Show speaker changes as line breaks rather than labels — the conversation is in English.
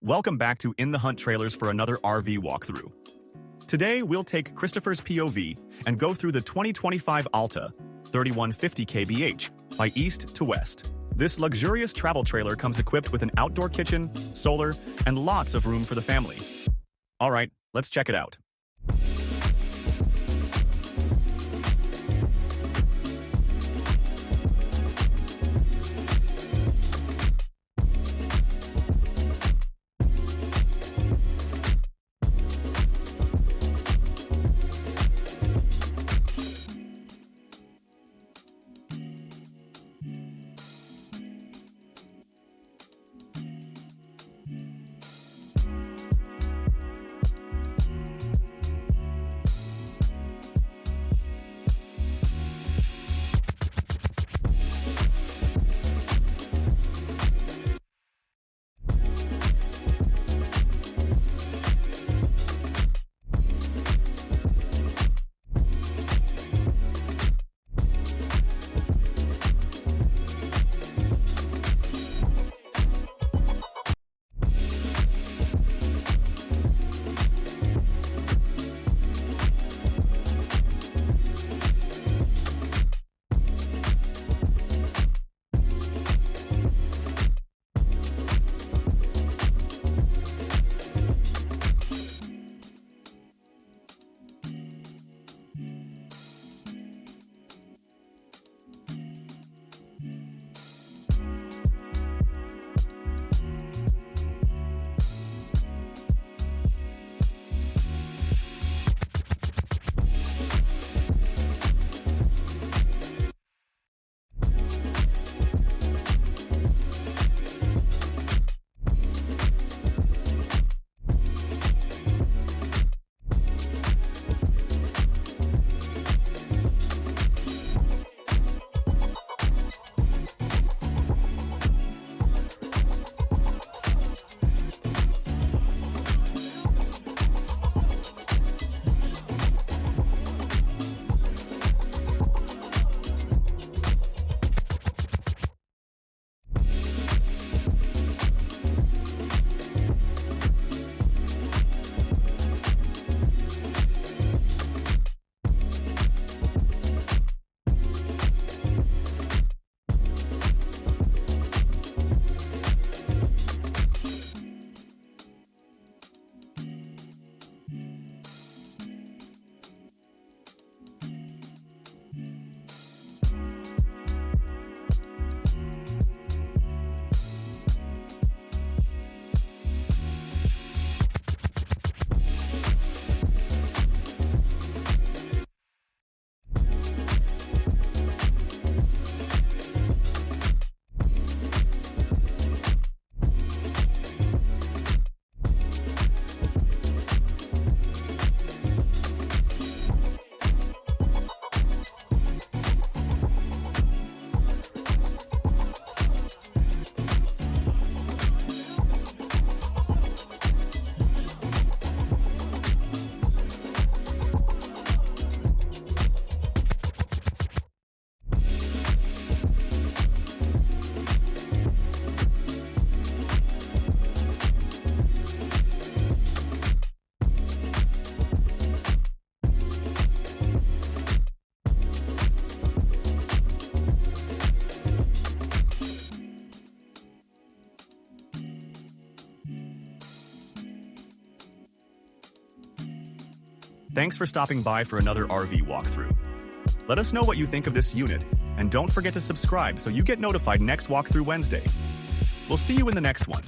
Welcome back to In the Hunt Trailers for another RV walkthrough. Today, we'll take Christopher's POV and go through the 2025 Alta 3150KBH by east to west. This luxurious travel trailer comes equipped with an outdoor kitchen, solar, and lots of room for the family. All right, let's check it out. Thanks for stopping by for another RV walkthrough. Let us know what you think of this unit, and don't forget to subscribe so you get notified next walkthrough Wednesday. We'll see you in the next one.